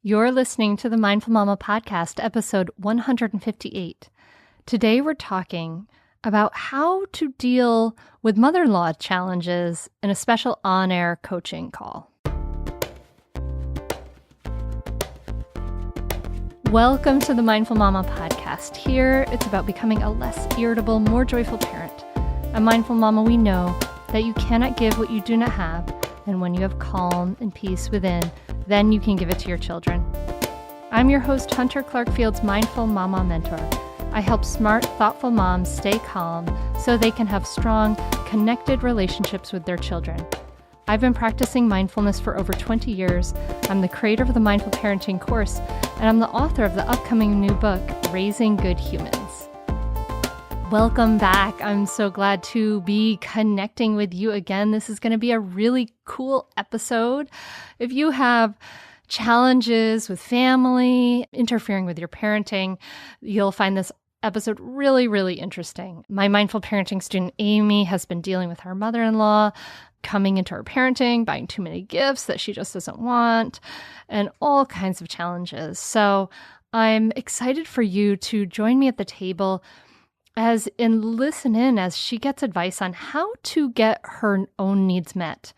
You're listening to the Mindful Mama podcast, episode 158. Today we're talking about how to deal with mother-in-law challenges in a special on-air coaching call. Welcome to the Mindful Mama podcast. Here, it's about becoming a less irritable, more joyful parent. At Mindful Mama, we know that you cannot give what you do not have, and when you have calm and peace within, then you can give it to your children. I'm your host, Hunter Clarke-Fields, Mindful Mama Mentor. I help smart, thoughtful moms stay calm so they can have strong, connected relationships with their children. I've been practicing mindfulness for over 20 years. I'm the creator of the Mindful Parenting course, and I'm the author of the upcoming new book, Raising Good Humans. Welcome back. I'm so glad to be connecting with you again. This is going to be a really cool episode. If you have challenges with family, interfering with your parenting, you'll find this episode really, really interesting. My mindful parenting student, Amy, has been dealing with her mother-in-law coming into her parenting, buying too many gifts that she just doesn't want, and all kinds of challenges. So I'm excited for you to join me at the table listen in as she gets advice on how to get her own needs met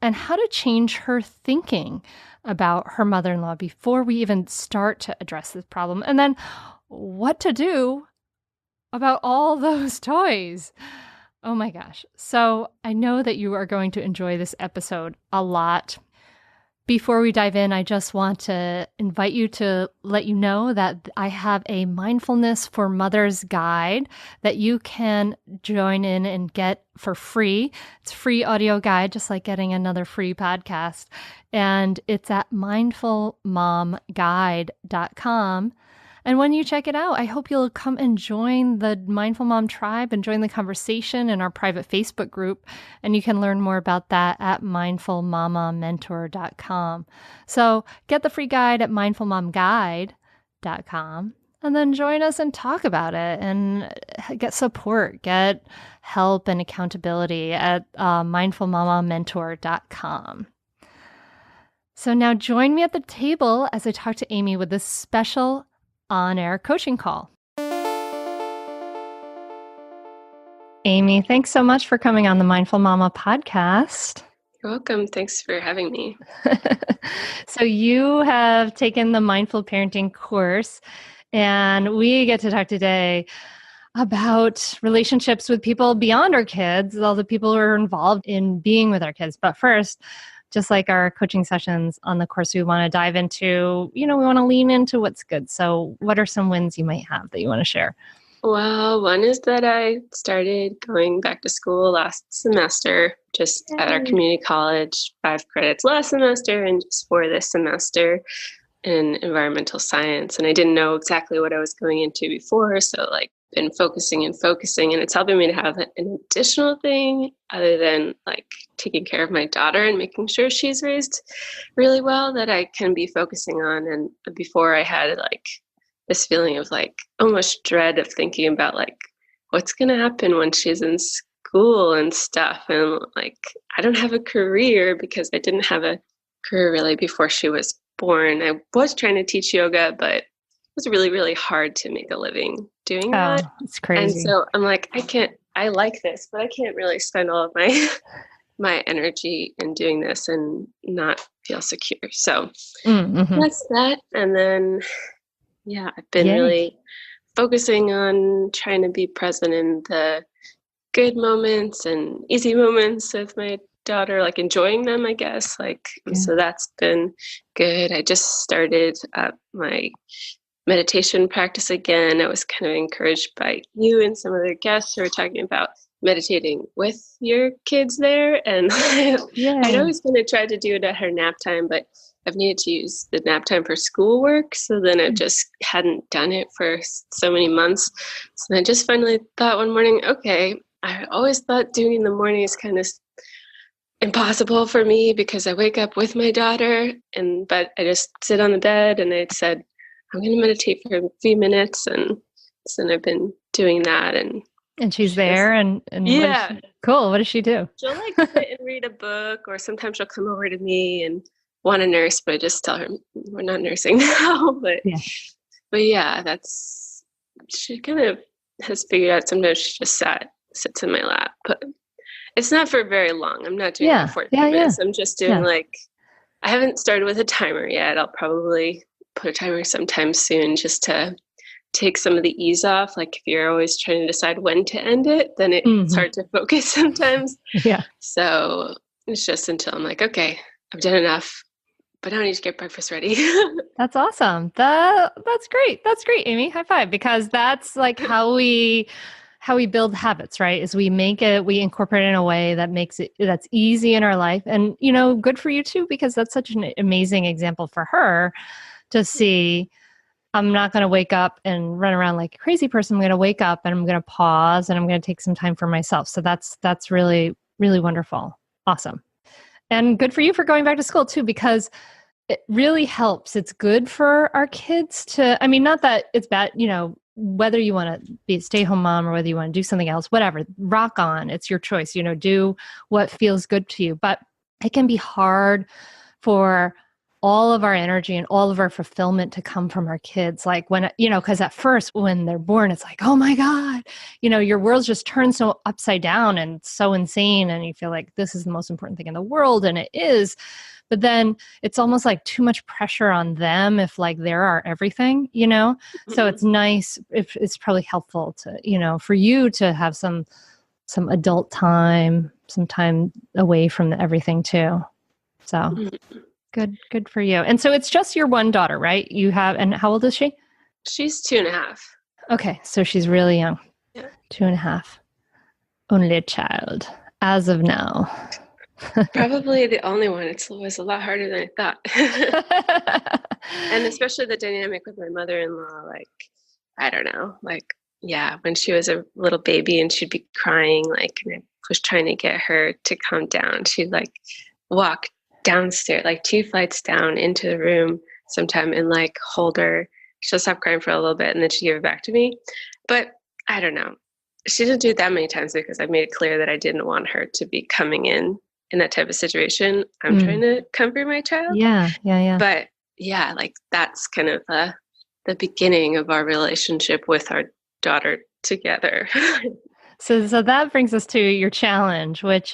and how to change her thinking about her mother-in-law before we even start to address this problem. And then what to do about all those toys. Oh my gosh. So I know that you are going to enjoy this episode a lot. Before we dive in, I just want to invite you to let you know that I have a mindfulness for mothers guide that you can join in and get for free. It's a free audio guide, just like getting another free podcast. And it's at mindfulmomguide.com. And when you check it out, I hope you'll come and join the Mindful Mom tribe and join the conversation in our private Facebook group. And you can learn more about that at mindfulmamamentor.com. So get the free guide at mindfulmomguide.com and then join us and talk about it and get support, get help and accountability at mindfulmamamentor.com. So now join me at the table as I talk to Amy with this special on-air coaching call. Amy, thanks so much for coming on the Mindful Mama podcast. You're welcome. Thanks for having me. So you have taken the Mindful Parenting course, and we get to talk today about relationships with people beyond our kids, all the people who are involved in being with our kids. But first, just like our coaching sessions on the course, we want to dive into, we want to lean into what's good. So what are some wins you might have that you want to share? Well, one is that I started going back to school last semester, just at our community college, 5 credits last semester and just 4 this semester in environmental science. And I didn't know exactly what I was going into before. So been focusing, and it's helping me to have an additional thing other than taking care of my daughter and making sure she's raised really well that I can be focusing on. And before I had this feeling of almost dread of thinking about what's going to happen when she's in school and stuff. And I don't have a career because I didn't have a career really before she was born. I was trying to teach yoga, but it was really, really hard to make a living doing that. It's crazy. And so I'm I like this, but I can't really spend all of my energy in doing this and not feel secure. So that's that. And then, I've been really focusing on trying to be present in the good moments and easy moments with my daughter, enjoying them, I guess. So that's been good. I just started my meditation practice again. I was kind of encouraged by you and some other guests who were talking about meditating with your kids there. And I'd always going to try to do it at her nap time, but I've needed to use the nap time for schoolwork. So then I just hadn't done it for so many months. So I just finally thought one morning, okay, I always thought doing in the morning is kind of impossible for me because I wake up with my daughter, but I just sit on the bed and I said, I'm going to meditate for a few minutes. And so I've been doing that. And she's there and yeah. Cool. What does she do? She'll sit and read a book, or sometimes she'll come over to me and want to nurse, but I just tell her we're not nursing now. But yeah, she kind of has figured out sometimes she just sits in my lap, but it's not for very long. I'm not doing it for 45 minutes. I'm just doing I haven't started with a timer yet. I'll probably put a timer sometime soon just to take some of the ease off. Like if you're always trying to decide when to end it, then it's hard to focus sometimes. Yeah. So it's just until I'm like, okay, I've done enough, but I need to get breakfast ready. That's awesome. That's great. That's great, Amy. High five, because that's like how we build habits, right? Is we incorporate it in a way that's easy in our life. And, good for you too, because that's such an amazing example for her to see. I'm not going to wake up and run around like a crazy person. I'm going to wake up and I'm going to pause and I'm going to take some time for myself. So that's really, really wonderful. Awesome. And good for you for going back to school too, because it really helps. It's good for our kids not that it's bad, whether you want to be a stay-at-home mom or whether you want to do something else, whatever, rock on. It's your choice, do what feels good to you. But it can be hard for all of our energy and all of our fulfillment to come from our kids. Like when, because at first when they're born, it's like, oh my God, your world's just turned so upside down and so insane. And you feel like this is the most important thing in the world. And it is. But then it's almost like too much pressure on them if like they're our everything, So it's nice, if it's probably helpful to, for you to have some adult time, some time away from everything too. So good for you. And so it's just your one daughter, right? And how old is she? She's 2.5. Okay. So she's really young. Yeah. 2.5. Only a child as of now. Probably the only one. It was a lot harder than I thought. And especially the dynamic with my mother-in-law, like, I don't know, like, yeah, when she was a little baby and she'd be crying, like, and I was trying to get her to calm down. She'd like walk downstairs, like 2 flights down into the room sometime and like hold her. She'll stop crying for a little bit and then she'd give it back to me. But I don't know. She didn't do it that many times because I made it clear that I didn't want her to be coming in that type of situation. I'm trying to comfort my child. Yeah. But yeah, like that's kind of the beginning of our relationship with our daughter together. So that brings us to your challenge, which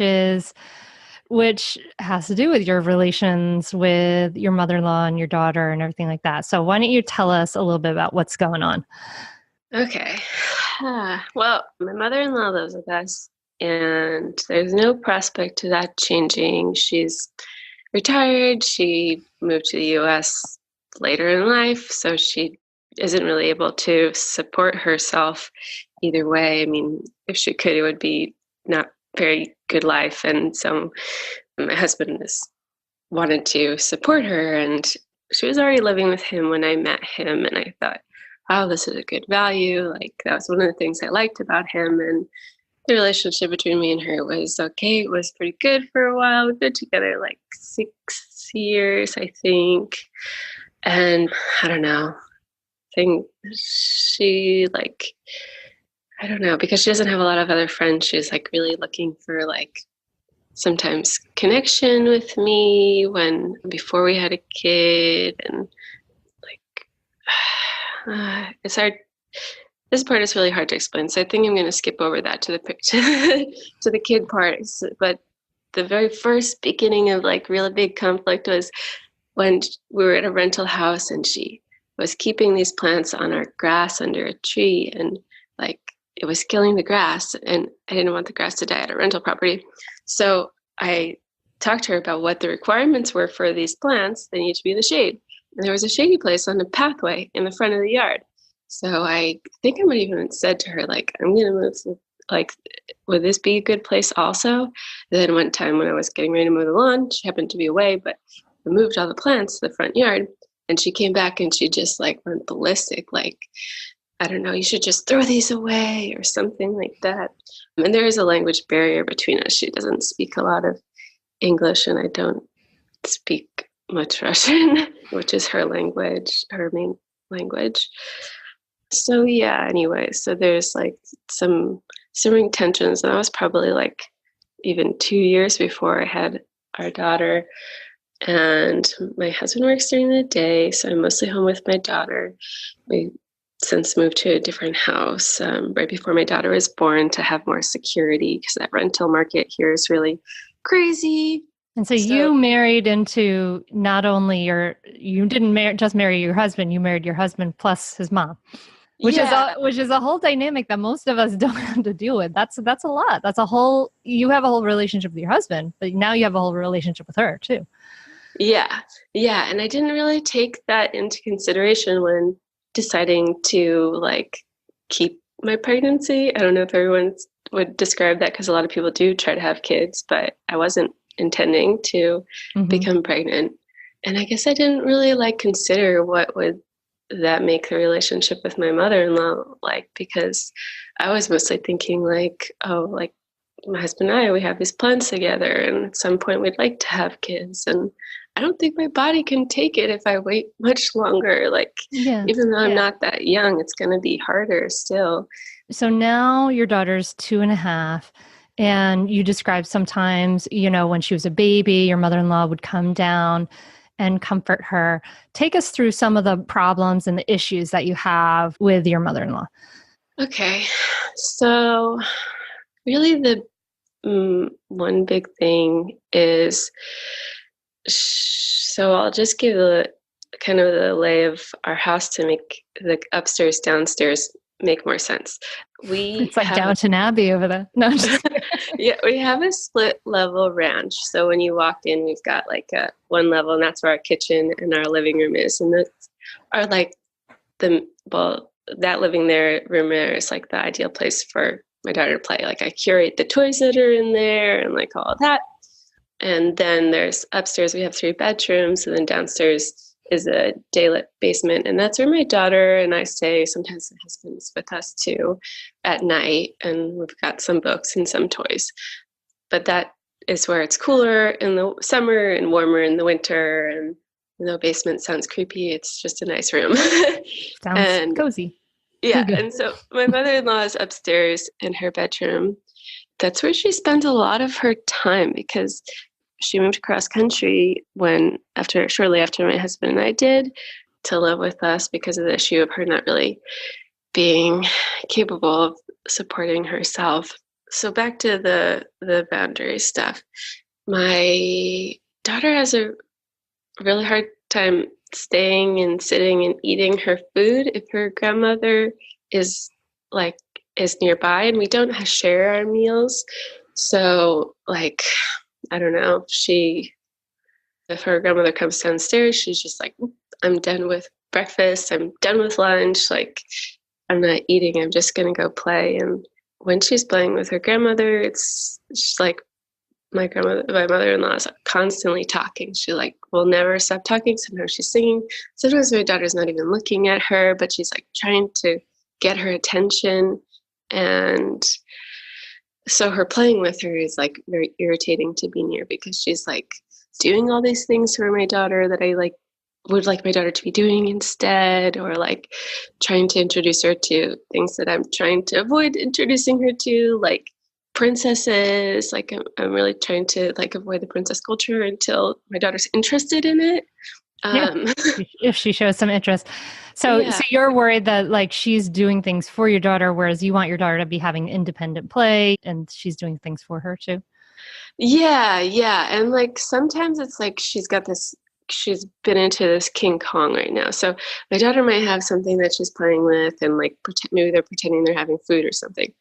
has to do with your relations with your mother-in-law and your daughter and everything like that. So why don't you tell us a little bit about what's going on? Okay. Well, my mother-in-law lives with us, and there's no prospect to that changing. She's retired. She moved to the U.S. later in life, so she isn't really able to support herself either way. I mean, if she could, it would be not very good life. And so my husband wanted to support her, and she was already living with him when I met him, and I thought, wow, this is a good value. Like, that was one of the things I liked about him. And the relationship between me and her was okay. It was pretty good for a while. We've been together like 6 years, I think. And I don't know. I think she I don't know, because she doesn't have a lot of other friends. She's like really looking for like sometimes connection with me before we had a kid, and like it's hard. This part is really hard to explain, so I think I'm going to skip over that to the kid part. But the very first beginning of like really big conflict was when we were at a rental house, and she was keeping these plants on our grass under a tree, and like it was killing the grass, and I didn't want the grass to die at a rental property. So I talked to her about what the requirements were for these plants. They need to be in the shade. And there was a shady place on the pathway in the front of the yard. So I think I might even said to her, like, I'm going to move, like, would this be a good place also? And then one time when I was getting ready to mow the lawn, she happened to be away, but I moved all the plants to the front yard, and she came back and she just like went ballistic, like, I don't know, you should just throw these away or something like that. And there is a language barrier between us. She doesn't speak a lot of English, and I don't speak much Russian, which is her language, her main language. So yeah, anyway, so there's like some simmering tensions, and that was probably like even 2 years before I had our daughter. And my husband works during the day, so I'm mostly home with my daughter. We since moved to a different house right before my daughter was born to have more security, because that rental market here is really crazy. And so you married into not only you didn't just marry your husband, you married your husband plus his mom, which is a whole dynamic that most of us don't have to deal with. That's a lot. You have a whole relationship with your husband, but now you have a whole relationship with her too. Yeah. Yeah. And I didn't really take that into consideration when deciding to like keep my pregnancy. I don't know if everyone would describe that, because a lot of people do try to have kids, but I wasn't intending to become pregnant. And I guess I didn't really like consider what would that make the relationship with my mother-in-law like, because I was mostly thinking like, oh, like my husband and I, we have these plans together, and at some point we'd like to have kids. And I don't think my body can take it if I wait much longer. Like, even though I'm not that young, it's going to be harder still. So now your daughter's 2.5, and you described sometimes, when she was a baby, your mother-in-law would come down and comfort her. Take us through some of the problems and the issues that you have with your mother-in-law. Okay. So really the one big thing is, so I'll just give the kind of the lay of our house to make the upstairs, downstairs make more sense. It's like Downton Abbey over there. No, yeah, we have a split level ranch. So when you walked in, we've got like a one level, and that's where our kitchen and our living room is. And that's are like that living room there is like the ideal place for my daughter to play. Like I curate the toys that are in there and like all of that. And then there's upstairs, we have 3 bedrooms, and then downstairs is a daylit basement. And that's where my daughter and I stay. Sometimes my husband's with us too at night, and we've got some books and some toys. But that is where it's cooler in the summer and warmer in the winter. And the basement sounds creepy. It's just a nice room. Sounds cozy. Yeah. And so my mother-in-law is upstairs in her bedroom. That's where she spends a lot of her time, because she moved across country shortly after my husband and I did, to live with us because of the issue of her not really being capable of supporting herself. So back to the boundary stuff. My daughter has a really hard time staying and sitting and eating her food if her grandmother is nearby, and we don't share our meals. So like, I don't know, if her grandmother comes downstairs, she's just like, I'm done with breakfast, I'm done with lunch, like I'm not eating, I'm just gonna go play. And when she's playing with her grandmother, it's just like my mother-in-law is constantly talking. She like will never stop talking. Sometimes she's singing. Sometimes my daughter's not even looking at her, but she's like trying to get her attention. And so her playing with her is like very irritating to be near, because she's like doing all these things for my daughter that I like would like my daughter to be doing instead, or like trying to introduce her to things that I'm trying to avoid introducing her to, like princesses. Like I'm really trying to like avoid the princess culture until my daughter's interested in it. If she shows some interest. So you're worried that like she's doing things for your daughter, whereas you want your daughter to be having independent play, and she's doing things for her too. Yeah. And like sometimes it's like she's been into this King Kong right now. So my daughter might have something that she's playing with, and like maybe they're pretending they're having food or something.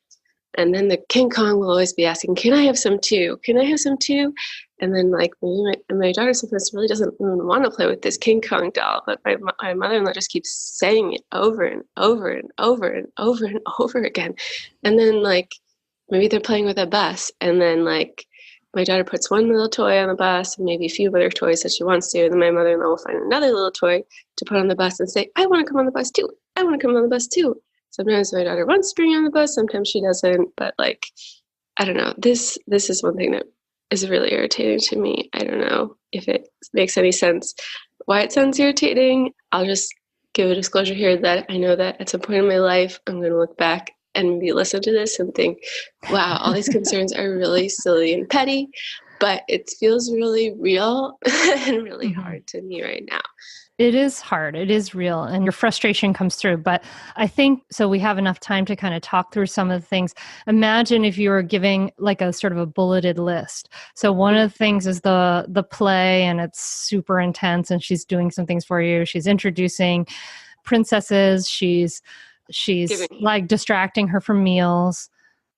And then the King Kong will always be asking, can I have some too? Can I have some too? And then like my daughter sometimes really doesn't even want to play with this King Kong doll, but my mother-in-law just keeps saying it over and over and over and over and over again. And then like maybe they're playing with a bus, and then like my daughter puts one little toy on the bus and maybe a few other toys that she wants to, and then my mother-in-law will find another little toy to put on the bus and say, I want to come on the bus too. I want to come on the bus too. Sometimes my daughter wants to bring on the bus, sometimes she doesn't. But like, I don't know. This is one thing that is really irritating to me. I don't know if it makes any sense why it sounds irritating. I'll just give a disclosure here that I know that at some point in my life, I'm going to look back and maybe listen to this and think, wow, all these concerns are really silly and petty. but it feels really real and really hard to me right now. It is hard. It is real. And your frustration comes through. But I think, so we have enough time to kind of talk through some of the things. Imagine if you were giving like a sort of a bulleted list. So one of the things is the play, and it's super intense, and she's doing some things for you. She's introducing princesses. She's like distracting her from meals.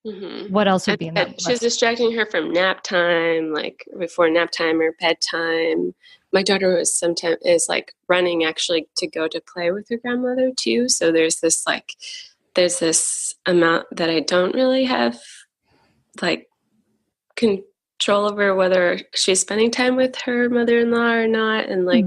Mm-hmm. What else would be in that list? She's distracting her from nap time, like before nap time or bedtime. My daughter is like running actually to go to play with her grandmother too. So there's this amount that I don't really have like control over, whether she's spending time with her mother-in-law or not. And like,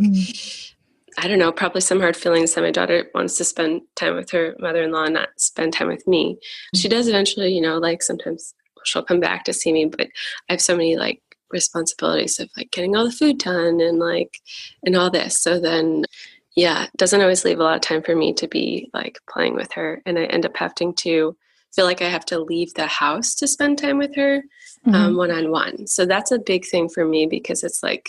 I don't know, probably some hard feelings that my daughter wants to spend time with her mother-in-law and not spend time with me. She does eventually, like sometimes she'll come back to see me, but I have so many like responsibilities of like getting all the food done and all this. So then, yeah, it doesn't always leave a lot of time for me to be like playing with her. And I end up having to feel like I have to leave the house to spend time with her one-on-one. So that's a big thing for me because it's like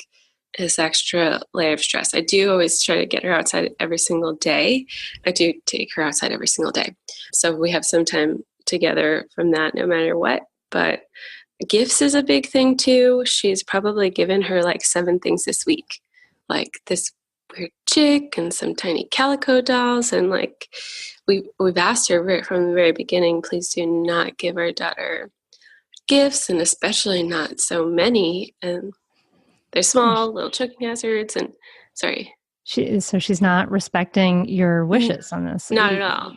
this extra layer of stress. I do always try to get her outside every single day. I do take her outside every single day. So we have some time together from that no matter what. But gifts is a big thing too. She's probably given her like 7 things this week, like this weird chick and some tiny calico dolls. And like we've asked her from the very beginning, please do not give our daughter gifts, and especially not so many. And they're small, little choking hazards. And sorry. So she's not respecting your wishes on this. Not at all.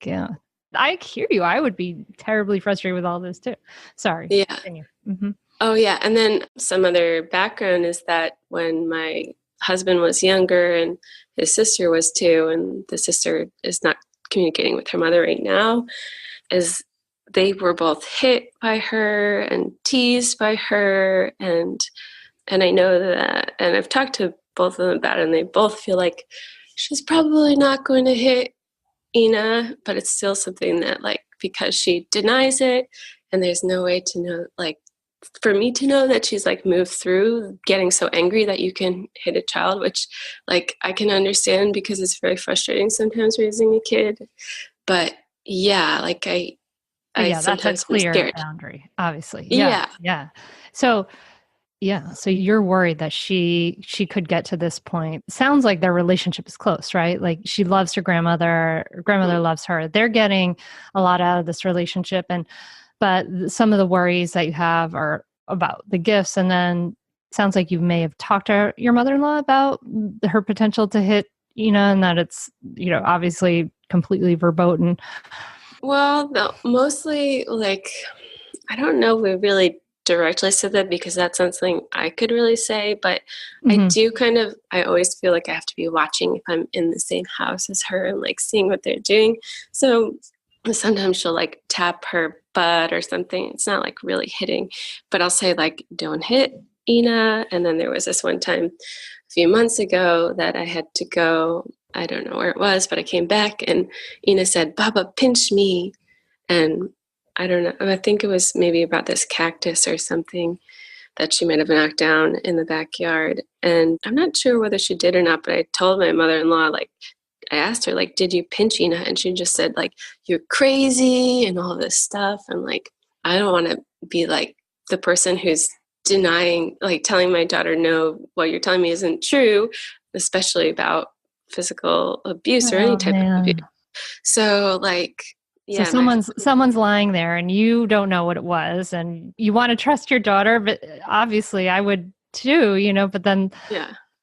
Yeah. I hear you. I would be terribly frustrated with all this too. Sorry. Yeah. Continue. Mm-hmm. Oh, yeah. And then some other background is that when my husband was younger and his sister was too, and the sister is not communicating with her mother right now, is they were both hit by her and teased by her. And I know that, and I've talked to both of them about it, and they both feel like she's probably not going to hit Ina, but it's still something that, like, because she denies it, and there's no way to know, like, for me to know that she's like moved through getting so angry that you can hit a child, which like I can understand because it's very frustrating sometimes raising a kid. But yeah, like I sometimes that's a clear scared. boundary, obviously. Yeah. So you're worried that she could get to this point. Sounds like their relationship is close, right? Like she loves her grandmother loves her. They're getting a lot out of this relationship, but some of the worries that you have are about the gifts. And then sounds like you may have talked to your mother-in-law about her potential to hit Ina, and that it's, obviously completely verboten. Well, no, mostly like, I don't know if we really directly said that because that's something I could really say, but I do I always feel like I have to be watching if I'm in the same house as her and like seeing what they're doing. So sometimes she'll like tap her butt or something. It's not like really hitting, but I'll say like, don't hit Ina. And then there was this one time a few months ago that I had to go, I don't know where it was, but I came back and Ina said, Baba, pinch me. And I don't know, I think it was maybe about this cactus or something that she might have knocked down in the backyard. And I'm not sure whether she did or not, but I told my mother-in-law, like, I asked her, like, did you pinch Ina? And she just said, like, you're crazy and all this stuff. And like, I don't want to be like the person who's denying, like telling my daughter, no, what you're telling me isn't true, especially about physical abuse or any type of abuse. So like, yeah. So someone's lying there and you don't know what it was, and you want to trust your daughter, but obviously I would too, but then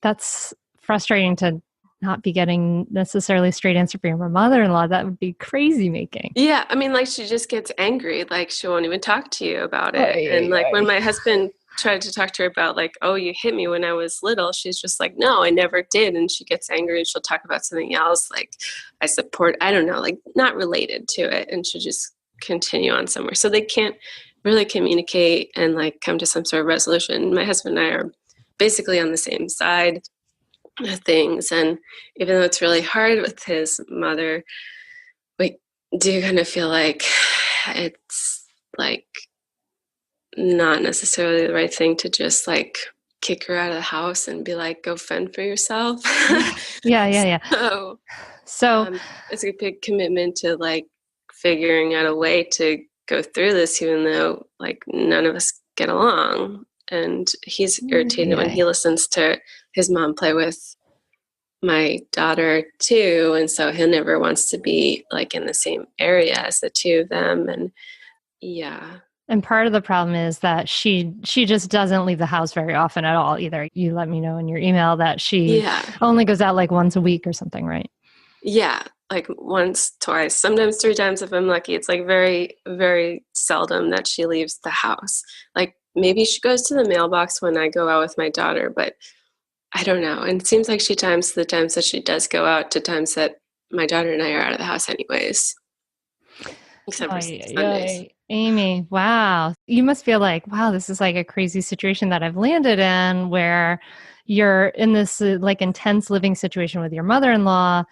that's frustrating to not be getting necessarily a straight answer from your mother-in-law. That would be crazy making. Yeah. I mean, like she just gets angry. Like she won't even talk to you about it. And like when my husband tried to talk to her about like, oh, you hit me when I was little, she's just like, no, I never did. And she gets angry and she'll talk about something else. Like I don't know, like not related to it. And she'll just continue on somewhere. So they can't really communicate and like come to some sort of resolution. My husband and I are basically on the same side of things. And even though it's really hard with his mother, we do kind of feel like it's like not necessarily the right thing to just like kick her out of the house and be like, go fend for yourself. Yeah. So So, it's a big commitment to like figuring out a way to go through this, even though like none of us get along. And he's irritated when he listens to his mom play with my daughter too. And so he never wants to be like in the same area as the two of them. And yeah. And part of the problem is that she just doesn't leave the house very often at all either. You let me know in your email that she only goes out like once a week or something, right? Yeah, like once, twice, sometimes 3 times if I'm lucky. It's like very, very seldom that she leaves the house. Like maybe she goes to the mailbox when I go out with my daughter, but I don't know. And it seems like she times the times that she does go out to times that my daughter and I are out of the house anyways. Except for Sundays. Amy, wow. You must feel like, wow, this is like a crazy situation that I've landed in where you're in this like intense living situation with your mother-in-law,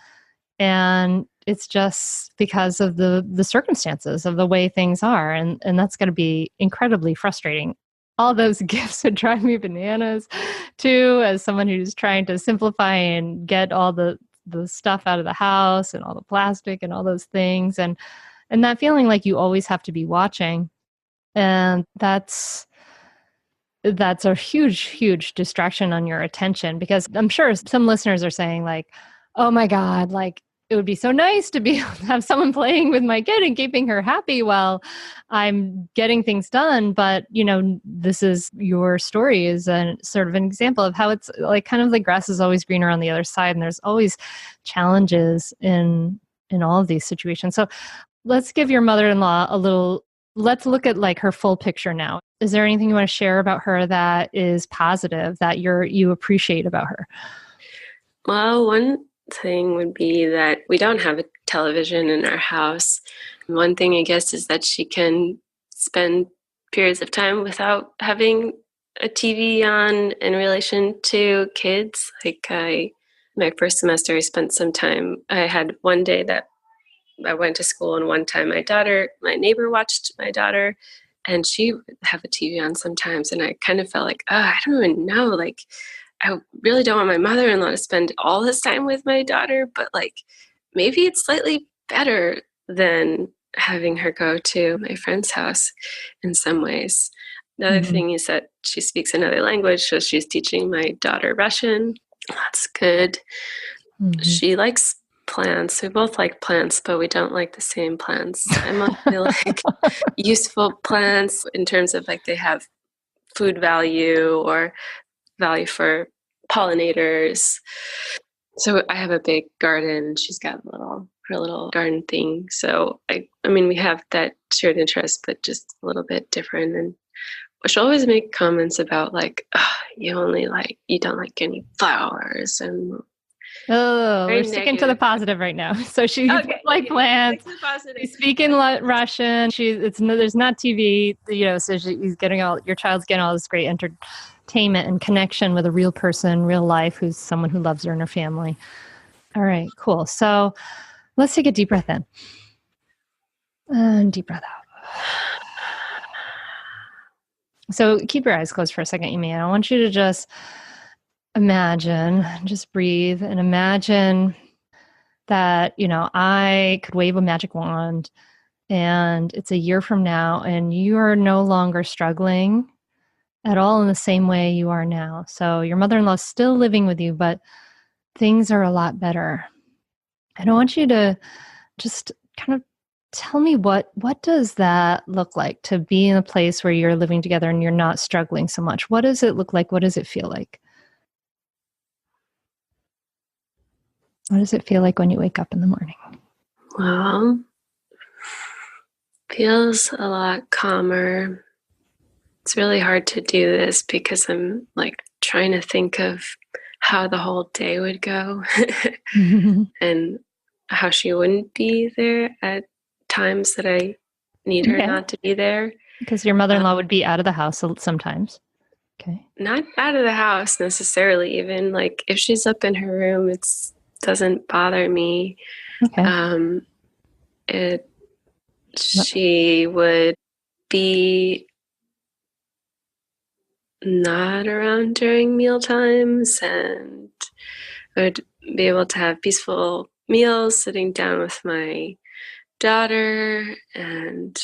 and it's just because of the circumstances of the way things are, and that's going to be incredibly frustrating. All those gifts would drive me bananas too, as someone who's trying to simplify and get all the stuff out of the house and all the plastic and all those things, and that feeling like you always have to be watching. And that's a huge distraction on your attention, because I'm sure some listeners are saying like, oh my God, like it would be so nice to be have someone playing with my kid and keeping her happy while I'm getting things done. But, this is your story is a sort of an example of how it's like kind of the grass is always greener on the other side. And there's always challenges in all of these situations. So let's give your mother-in-law let's look at like her full picture now. Is there anything you want to share about her that is positive that you appreciate about her? Well, one thing would be that we don't have a television in our house. One thing, I guess, is that she can spend periods of time without having a TV on in relation to kids. Like my first semester, I spent some time, I had one day that I went to school, and one time my neighbor watched my daughter, and she would have a TV on sometimes. And I kind of felt like, oh, I don't even know. Like, I really don't want my mother-in-law to spend all this time with my daughter, but like maybe it's slightly better than having her go to my friend's house in some ways. The other thing is that she speaks another language, so she's teaching my daughter Russian. That's good. She likes plants. We both like plants, but we don't like the same plants. I mostly like useful plants in terms of like they have food value or value for pollinators. So I have a big garden. She's got her little garden thing. So I mean, we have that shared interest, but just a little bit different. And she'll always make comments about like, oh, you don't like any flowers, and we're sticking to the positive right now. So she like plants. She's speaking Russian. There's not TV. So your child's getting all this great entertainment and connection with a real person, real life, who's someone who loves her and her family. All right, cool. So let's take a deep breath in and deep breath out. So keep your eyes closed for a second, Amy. I want you to just just breathe and imagine that, I could wave a magic wand and it's a year from now and you are no longer struggling at all in the same way you are now. So your mother-in-law is still living with you, but things are a lot better. And I want you to just kind of tell me what does that look like to be in a place where you're living together and you're not struggling so much? What does it look like? What does it feel like? What does it feel like when you wake up in the morning? Well, feels a lot calmer. It's really hard to do this because I'm like trying to think of how the whole day would go and how she wouldn't be there at times that I need her not to be there. Because your mother-in-law would be out of the house sometimes. Okay. Not out of the house necessarily, even like if she's up in her room, it doesn't bother me. Okay. She would be not around during meal times, and I would be able to have peaceful meals sitting down with my daughter. And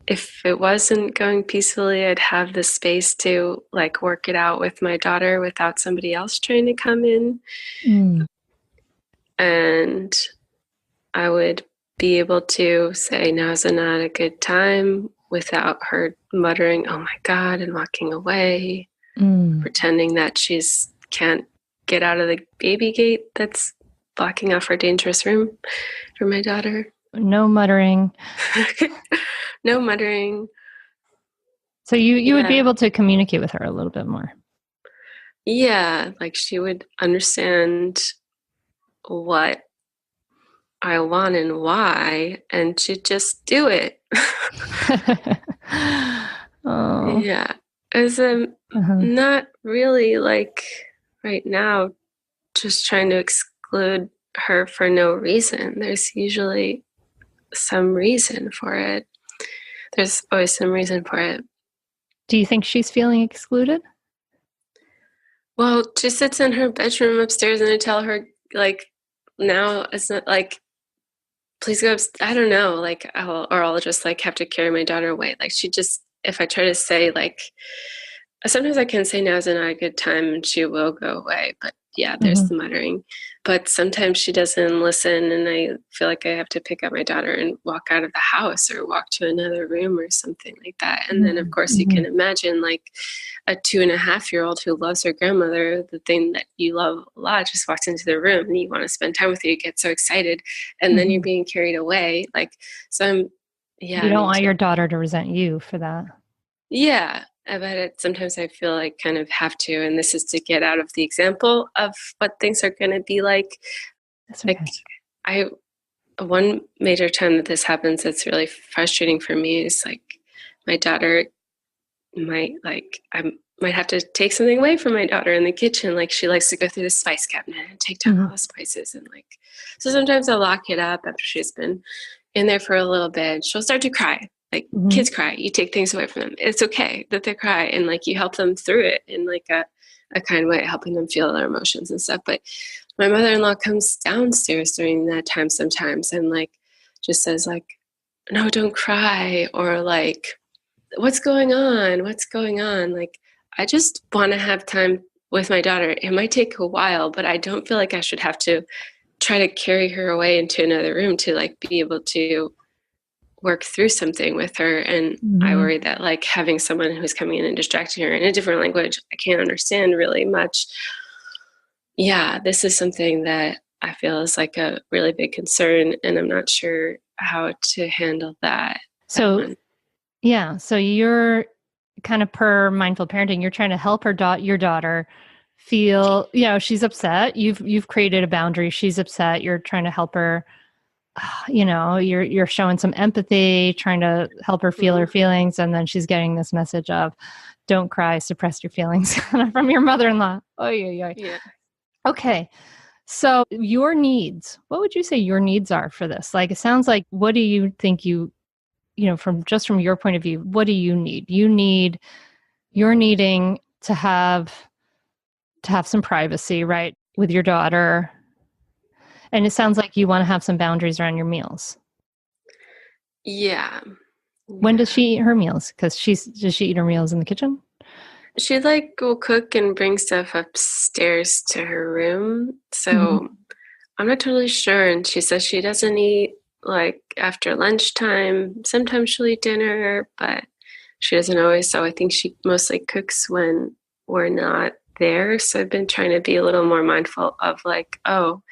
if it wasn't going peacefully, I'd have the space to like work it out with my daughter without somebody else trying to come in. And I would be able to say, now's not a good time, without her muttering, oh my God, and walking away, pretending that she's can't get out of the baby gate that's blocking off our dangerous room for my daughter. No muttering. No muttering. So you would be able to communicate with her a little bit more. Yeah, like she would understand what I want and why, and she'd just do it. Oh. Yeah. As not really like right now, just trying to exclude her for no reason. There's usually some reason for it. There's always some reason for it. Do you think she's feeling excluded? Well, she sits in her bedroom upstairs and I tell her, like, now it's not like, please go I don't know, like, I'll just like have to carry my daughter away. Like she just, if I try to say like, sometimes I can say now's not a good time and she will go away, but yeah, there's the muttering. But sometimes she doesn't listen and I feel like I have to pick up my daughter and walk out of the house or walk to another room or something like that. And then of course you can imagine like a 2.5-year-old who loves her grandmother, the thing that you love a lot, just walks into the room and you want to spend time with her, you get so excited and then you're being carried away. Like, so you don't want your daughter to resent you for that. Yeah. About it, sometimes I feel like kind of have to, and this is to get out of the example of what things are going to be like. That's okay. Like, one major time that this happens that's really frustrating for me is like my daughter might I might have to take something away from my daughter in the kitchen. Like she likes to go through the spice cabinet and take down all the spices, and like so sometimes I'll lock it up after she's been in there for a little bit. She'll start to cry. Like kids cry, you take things away from them. It's okay that they cry, and like you help them through it in like a kind way, helping them feel their emotions and stuff. But my mother-in-law comes downstairs during that time sometimes and like just says like, no, don't cry, or like, what's going on? What's going on? Like, I just want to have time with my daughter. It might take a while, but I don't feel like I should have to try to carry her away into another room to like be able to work through something with her. And I worry that like having someone who's coming in and distracting her in a different language I can't understand really much. Yeah, this is something that I feel is like a really big concern, and I'm not sure how to handle that. So yeah, so you're kind of per mindful parenting, you're trying to help your daughter feel, she's upset. You've created a boundary. She's upset. You're trying to help her. You're showing some empathy, trying to help her feel her feelings. And then she's getting this message of don't cry, suppress your feelings from your mother-in-law. Oh, yeah. Okay. So your needs, what would you say your needs are for this? Like, it sounds like, what do you think from your point of view, what do you need? You're needing to have some privacy, right? With your daughter. And it sounds like you want to have some boundaries around your meals. Yeah. When does she eat her meals? Because does she eat her meals in the kitchen? She will cook and bring stuff upstairs to her room. So I'm not totally sure. And she says she doesn't eat like after lunchtime. Sometimes she'll eat dinner, but she doesn't always. So I think she mostly cooks when we're not there. So I've been trying to be a little more mindful of like, oh,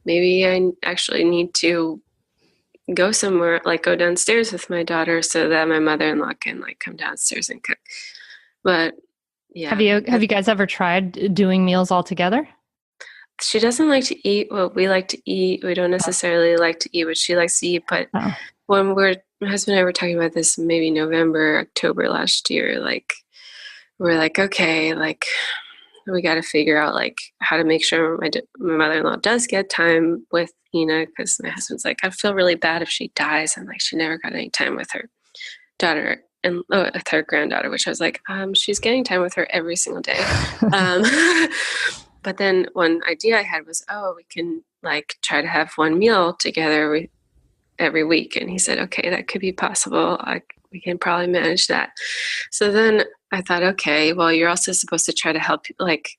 maybe I actually need to go somewhere, like go downstairs with my daughter so that my mother-in-law can like come downstairs and cook. But yeah. Have you guys ever tried doing meals all together? She doesn't like to eat what we like to eat. We don't necessarily like to eat what she likes to eat. But when my husband and I were talking about this maybe November, October last year, like we're like, okay, like we got to figure out like how to make sure my mother-in-law does get time with Ina, because my husband's like, I feel really bad if she dies and like she never got any time with her daughter. and with her granddaughter, which I was like, she's getting time with her every single day. But then one idea I had was, we can like try to have one meal together every week. And he said, okay, that could be possible. We can probably manage that. So then I thought, okay, well, you're also supposed to try to help, like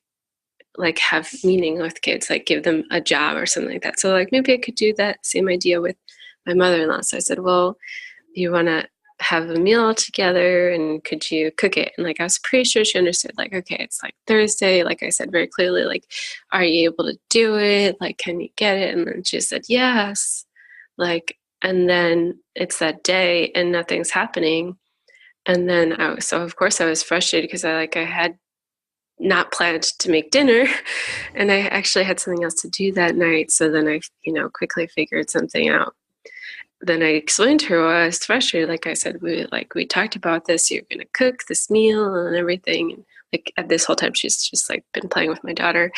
have meaning with kids, like give them a job or something like that. So like maybe I could do that same idea with my mother-in-law. So I said, well, you want to have a meal together and could you cook it? And like I was pretty sure she understood, like, okay, it's like Thursday, like I said very clearly, like, are you able to do it? Like, can you get it? And then she said yes. Like, and then it's that day and nothing's happening. And then so of course I was frustrated because I had not planned to make dinner and I actually had something else to do that night. So then I, quickly figured something out. Then I explained to her I was frustrated. Like I said, we talked about this, you're going to cook this meal and everything. And like at this whole time, she's just like been playing with my daughter,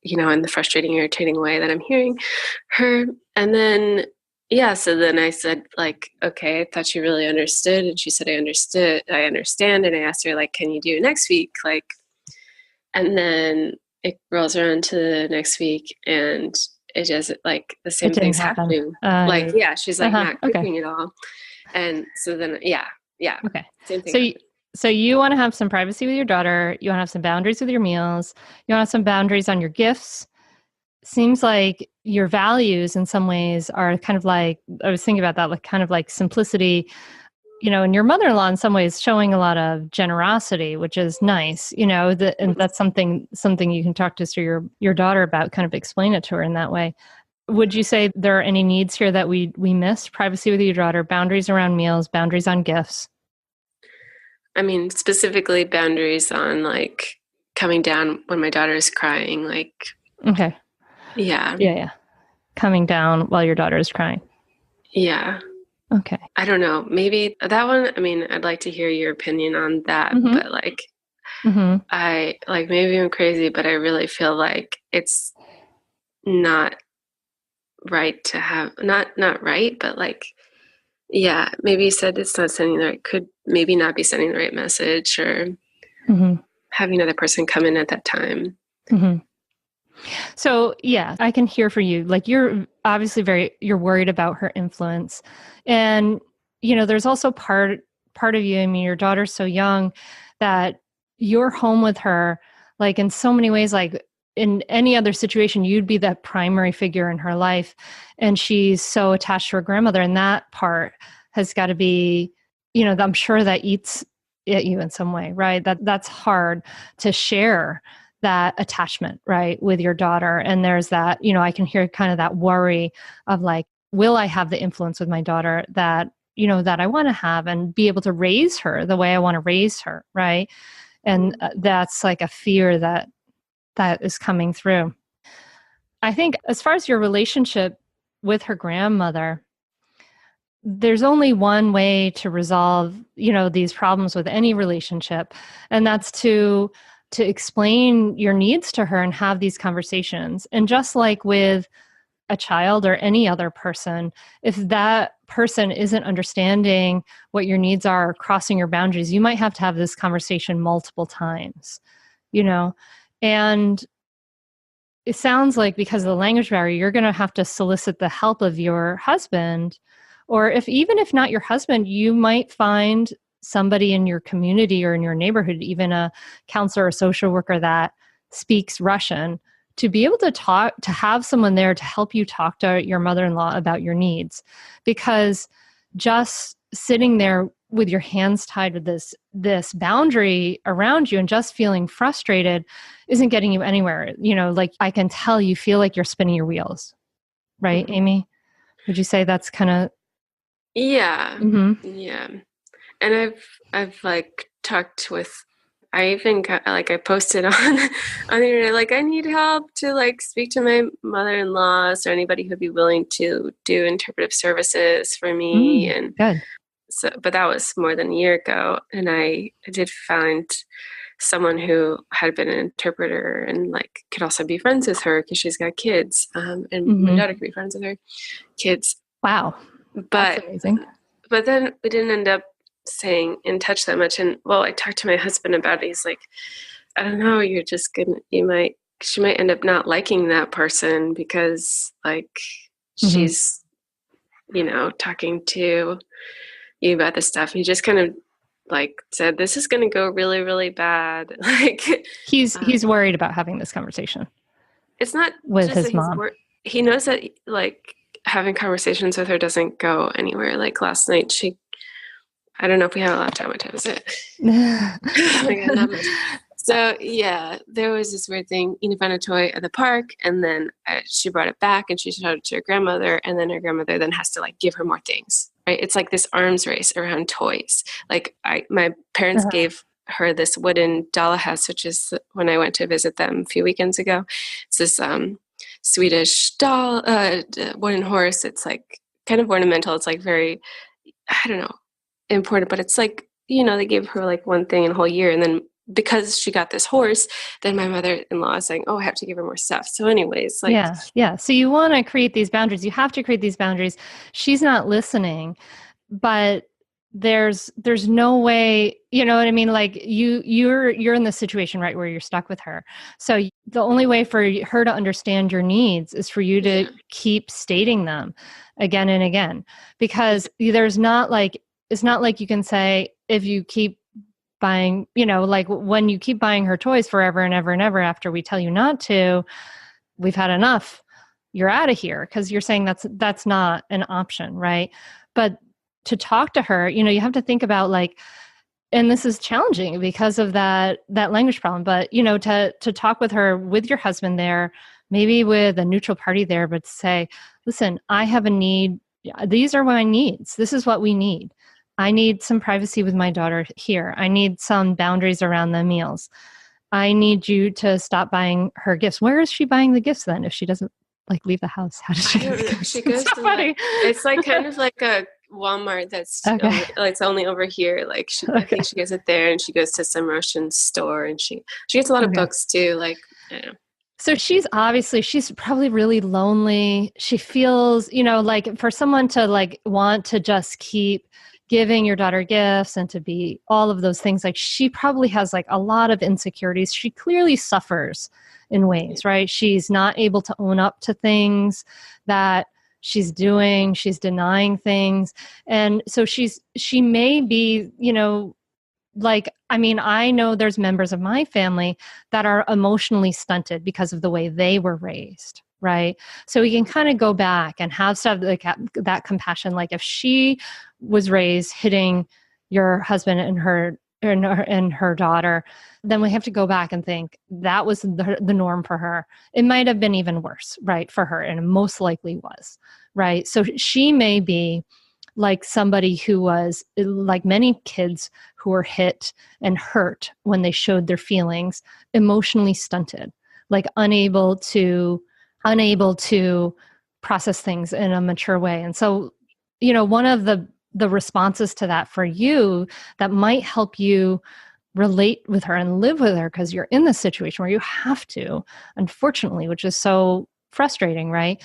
in the frustrating, irritating way that I'm hearing her. And then, so then I said like, okay, I thought you really understood. And she said, I understand. And I asked her like, can you do it next week? Like, and then it rolls around to the next week and it just like the same thing's happening. She's like not cooking at all. And so then, Okay. Same thing. So you want to have some privacy with your daughter. You want to have some boundaries with your meals. You want to have some boundaries on your gifts. Seems like your values in some ways are kind of like, I was thinking about that, like kind of like simplicity, and your mother-in-law in some ways showing a lot of generosity, which is nice, and that's something you can talk to your daughter about, kind of explain it to her in that way. Would you say there are any needs here that we missed? Privacy with your daughter, boundaries around meals, boundaries on gifts? I mean, specifically boundaries on like coming down when my daughter is crying, like. Okay. Yeah. Yeah. Coming down while your daughter is crying. Yeah. Okay. I don't know. Maybe that one, I mean, I'd like to hear your opinion on that, but like, I like, maybe I'm crazy, but I really feel like it's not right to have, not right, but like, maybe you said it's not sending the right, could maybe not be sending the right message or having another person come in at that time. So I can hear for you, like you're obviously you're worried about her influence. And, there's also part of you, I mean, your daughter's so young that you're home with her, like in so many ways, like in any other situation, you'd be that primary figure in her life. And she's so attached to her grandmother. And that part has got to be, I'm sure that eats at you in some way, right? That's hard to share that attachment, right, with your daughter. And there's that, I can hear kind of that worry of like, will I have the influence with my daughter that, that I want to have and be able to raise her the way I want to raise her, right? And that's like a fear that is coming through. I think as far as your relationship with her grandmother, there's only one way to resolve, these problems with any relationship, and that's to explain your needs to her and have these conversations. And just like with a child or any other person, if that person isn't understanding what your needs are or crossing your boundaries, you might have to have this conversation multiple times, and it sounds like because of the language barrier, you're going to have to solicit the help of your husband, or even if not your husband, you might find somebody in your community or in your neighborhood, even a counselor or social worker that speaks Russian, to be able to have someone there to help you talk to your mother-in-law about your needs. Because just sitting there with your hands tied with this boundary around you and just feeling frustrated isn't getting you anywhere. Like I can tell you feel like you're spinning your wheels, right, Amy? Would you say that's kind of... Yeah. Yeah. And I've like talked with, I even got, like I posted on the internet, like I need help to like speak to my mother-in-law or anybody who'd be willing to do interpretive services for me. And good. So, but that was more than a year ago. And I did find someone who had been an interpreter and like could also be friends with her because she's got kids. And my daughter could be friends with her kids. Wow. But that's amazing. But then we didn't end up saying in touch that much. And well, I talked to my husband about it. He's like, I don't know, she might end up not liking that person because like she's, talking to you about this stuff. He just kind of like said, this is going to go really, really bad. Like he's worried about having this conversation. It's not with just his that mom. He knows that like having conversations with her doesn't go anywhere. Like last night, I don't know if we have a lot of time. What time is it? Oh my God, not much. So yeah, there was this weird thing. Ina found a toy at the park, and then she brought it back, and she showed it to her grandmother, and then her grandmother then has to like give her more things. Right? It's like this arms race around toys. Like my parents gave her this wooden doll house, which is when I went to visit them a few weekends ago. It's this Swedish doll, wooden horse. It's like kind of ornamental. It's like very, I don't know, important, but it's like, they gave her like one thing in a whole year, and then because she got this horse, then my mother-in-law is saying, oh, I have to give her more stuff. So anyways, like, yeah. So you want to create these boundaries. You have to create these boundaries. She's not listening, but there's no way, you know what I mean? Like you're in this situation, right, where you're stuck with her. So the only way for her to understand your needs is for you to keep stating them again and again, because it's not like you can say, if you keep buying, like when you keep buying her toys forever and ever and ever after we tell you not to, we've had enough, you're out of here, because you're saying that's not an option, right? But to talk to her, you have to think about like, and this is challenging because of that language problem, but to talk with her, with your husband there, maybe with a neutral party there, but say, listen, I have a need. These are my needs. This is what we need. I need some privacy with my daughter here. I need some boundaries around the meals. I need you to stop buying her gifts. Where is she buying the gifts then if she doesn't like leave the house? How does she get the gifts? She goes to it's like kind of like a Walmart that's it's only over here. Like I think she gets it there, and she goes to some Russian store, and she gets a lot of books too. Like, I don't know. So she's probably really lonely. She feels, like for someone to like want to just keep giving your daughter gifts and to be all of those things, like she probably has like a lot of insecurities. She clearly suffers in ways, right? She's not able to own up to things that she's doing. She's denying things. And so she may be, like, I mean, I know there's members of my family that are emotionally stunted because of the way they were raised, right? So we can kind of go back and have stuff like that compassion. Like if she was raised hitting your husband and her daughter, then we have to go back and think that was the norm for her. It might have been even worse, right, for her, and it most likely was, right? So she may be like somebody who was, like many kids who were hit and hurt when they showed their feelings, emotionally stunted, like unable to process things in a mature way. And so, one of the responses to that for you that might help you relate with her and live with her, because you're in this situation where you have to, unfortunately, which is so frustrating, right,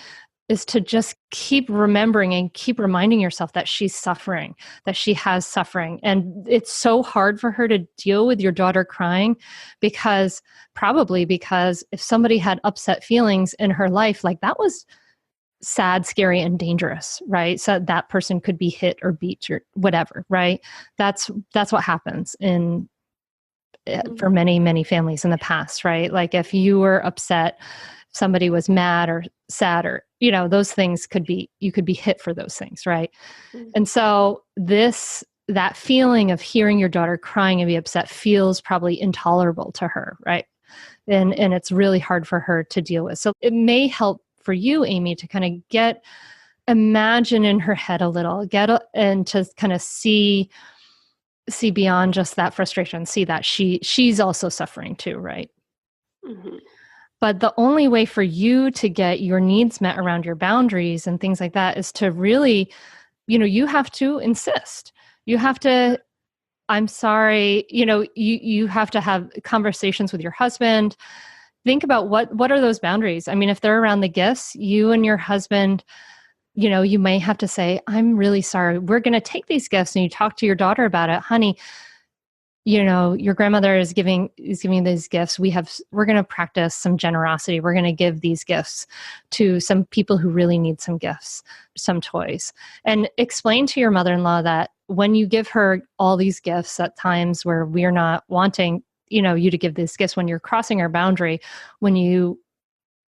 is to just keep remembering and keep reminding yourself that she's suffering, that she has suffering. And it's so hard for her to deal with your daughter crying because if somebody had upset feelings in her life, like that was sad, scary, and dangerous, right? So that person could be hit or beat or whatever, right? That's what happens for many, many families in the past, right? Like if you were upset, somebody was mad or sad, or those things you could be hit for those things, right? And so that feeling of hearing your daughter crying and be upset feels probably intolerable to her, right? And it's really hard for her to deal with. So it may help for you, Amy, to kind of imagine in her head a little, and to kind of see beyond just that frustration, see that she's also suffering too, right? Mm-hmm. But the only way for you to get your needs met around your boundaries and things like that is to really, you have to insist. You have to, I'm sorry, you have to have conversations with your husband. Think about what are those boundaries? I mean, if they're around the gifts, you and your husband you may have to say, I'm really sorry. We're going to take these gifts, and you talk to your daughter about it. Honey, your grandmother is giving these gifts. We're going to practice some generosity. We're going to give these gifts to some people who really need some gifts, some toys, and explain to your mother-in-law that when you give her all these gifts at times where we're not wanting, you to give these gifts, when you're crossing our boundary, when you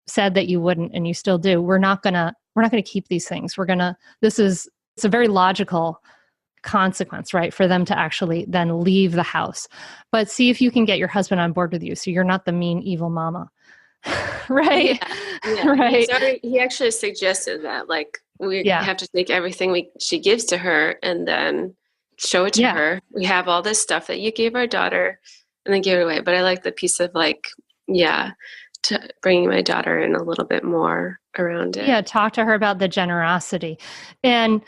said that you wouldn't and you still do, we're not going to keep these things. It's a very logical consequence, right, for them to actually then leave the house. But see if you can get your husband on board with you, so you're not the mean, evil mama. Right? Yeah. Right. He actually suggested that, like, we Yeah. have to take everything she gives to her and then show it to her. We have all this stuff that you gave our daughter, and then give it away. But I like the piece of, like, to bringing my daughter in a little bit more around it. Yeah, talk to her about the generosity. And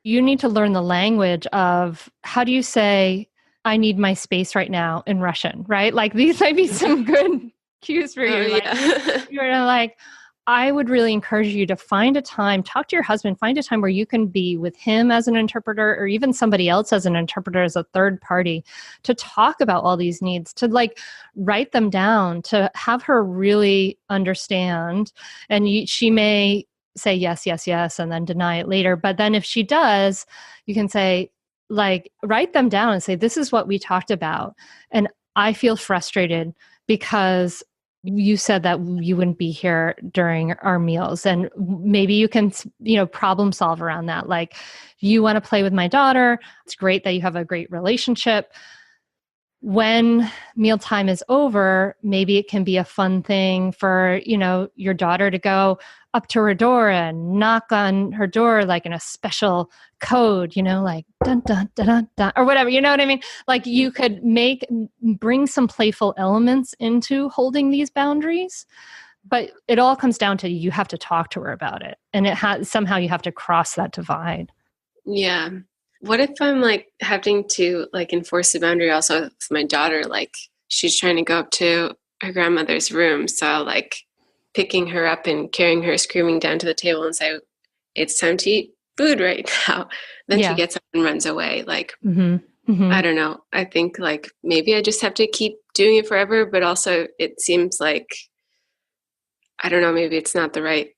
you need to learn the language of, how do you say, I need my space right now in Russian, right? Like, these might be some good cues for you. Like, I would really encourage you to find a time, talk to your husband, find a time where you can be with him as an interpreter, or even somebody else as an interpreter, as a third party, to talk about all these needs, to like write them down, to have her really understand. And she may say yes, yes, yes, and then deny it later. But then if she does, you can say, like, write them down and say, this is what we talked about. And I feel frustrated because you said that you wouldn't be here during our meals, and maybe you can, problem solve around that. Like, you want to play with my daughter. It's great that you have a great relationship. When mealtime is over, maybe it can be a fun thing for, your daughter to go up to her door and knock on her door, like in a special code, like dun, dun, dun, dun, dun, or whatever, you know what I mean? Like, you could bring some playful elements into holding these boundaries, but it all comes down to, you have to talk to her about it. And somehow you have to cross that divide. Yeah. What if I'm like having to like enforce the boundary also with my daughter? Like, she's trying to go up to her grandmother's room. So like picking her up and carrying her screaming down to the table and say, it's time to eat food right now. Then she gets up and runs away. Like, I don't know. I think like maybe I just have to keep doing it forever, but also it seems like, I don't know, maybe it's not the right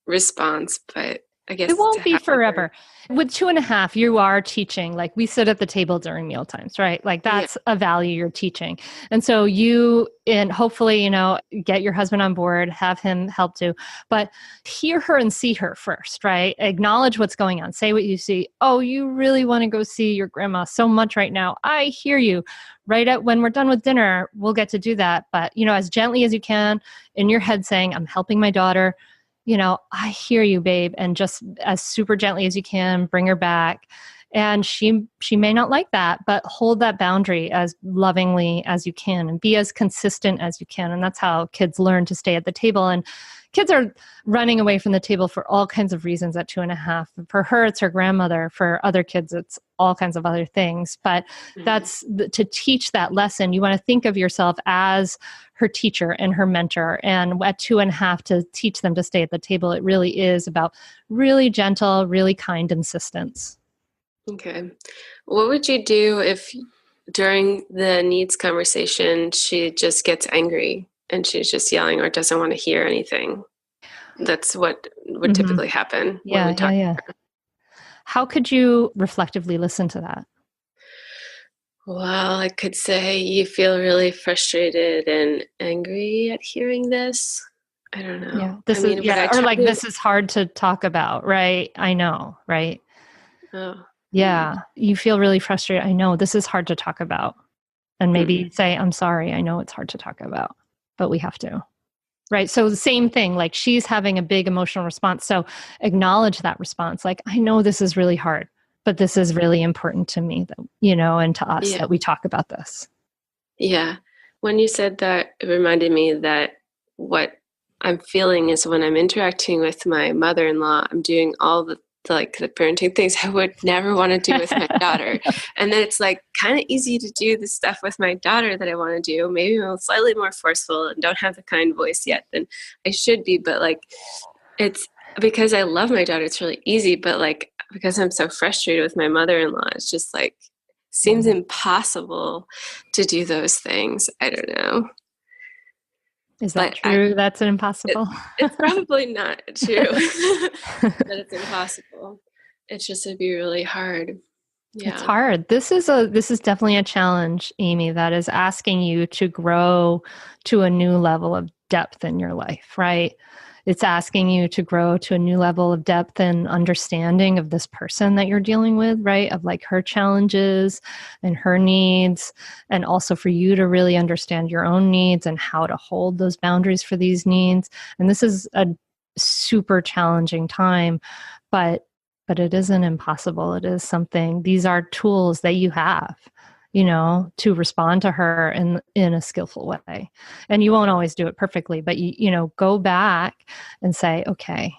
response, but I guess it won't be forever. With 2.5, you are teaching. Like, we sit at the table during meal times, right? Like, that's a value you're teaching. And so and hopefully, get your husband on board, have him help too, but hear her and see her first, right? Acknowledge what's going on. Say what you see. Oh, you really want to go see your grandma so much right now. I hear you. When we're done with dinner, we'll get to do that. But, as gently as you can in your head, saying, I'm helping my daughter. I hear you, babe. And just as super gently as you can, bring her back. And she may not like that, but hold that boundary as lovingly as you can and be as consistent as you can. And that's how kids learn to stay at the table. And kids are running away from the table for all kinds of reasons at 2.5. For her, it's her grandmother. For other kids, it's all kinds of other things. But that's to teach that lesson. You want to think of yourself as her teacher and her mentor. And at 2.5, to teach them to stay at the table, it really is about really gentle, really kind insistence. Okay. What would you do if during the needs conversation, she just gets angry and she's just yelling or doesn't want to hear anything? That's what would typically happen when we talk to her. How could you reflectively listen to that? Well, I could say, you feel really frustrated and angry at hearing this. I don't know. Yeah, this is hard to talk about, right? I know, right? Oh. Yeah, you feel really frustrated. I know this is hard to talk about. And maybe say, I'm sorry, I know it's hard to talk about, but we have to. Right. So the same thing, like, she's having a big emotional response. So acknowledge that response. Like, I know this is really hard, but this is really important to me, that, and to us that we talk about this. Yeah. When you said that, it reminded me that what I'm feeling is when I'm interacting with my mother-in-law, I'm doing all the parenting things I would never want to do with my daughter. And then it's like kind of easy to do the stuff with my daughter that I want to do. Maybe I'm slightly more forceful and don't have the kind voice yet than I should be, but like, it's because I love my daughter, it's really easy, but like, because I'm so frustrated with my mother-in-law, it's just like, seems impossible to do those things. I don't know. Is that true? That's impossible. It's probably not true that it's impossible. It's just, it'd be really hard. Yeah. It's hard. This is definitely a challenge, Amy, that is asking you to grow to a new level of depth in your life, right? It's asking you to grow to a new level of depth and understanding of this person that you're dealing with, right? Of like her challenges and her needs, and also for you to really understand your own needs and how to hold those boundaries for these needs. And this is a super challenging time, but it isn't impossible. It is something, these are tools that you have, to respond to her in a skillful way. And you won't always do it perfectly, but you go back and say, okay,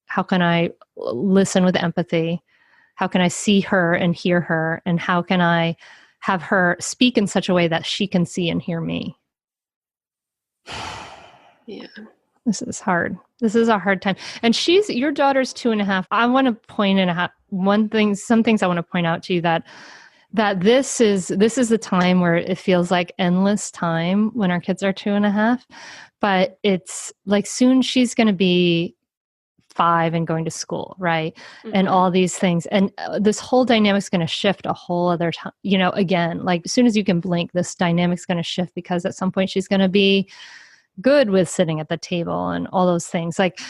how can I listen with empathy? How can I see her and hear her? And how can I have her speak in such a way that she can see and hear me? Yeah. This is hard. This is a hard time. And your daughter's 2.5. I want to point out some things I want to point out to you that this is the time where it feels like endless time when our kids are 2.5, but it's like soon she's going to be 5 and going to school, right? Mm-hmm. And all these things. And this whole dynamic's going to shift a whole other time, again, like as soon as you can blink, this dynamic's going to shift, because at some point she's going to be good with sitting at the table and all those things. Like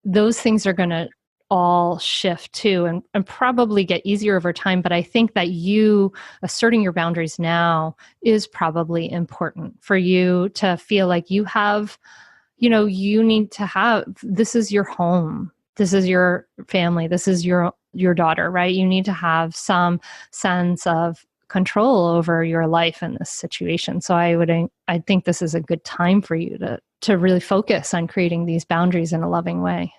those things are going to all shift too, and probably get easier over time. But I think that you asserting your boundaries now is probably important for you to feel like you have, you need to have, this is your home. This is your family. This is your daughter, right? You need to have some sense of control over your life in this situation. So I think this is a good time for you to really focus on creating these boundaries in a loving way.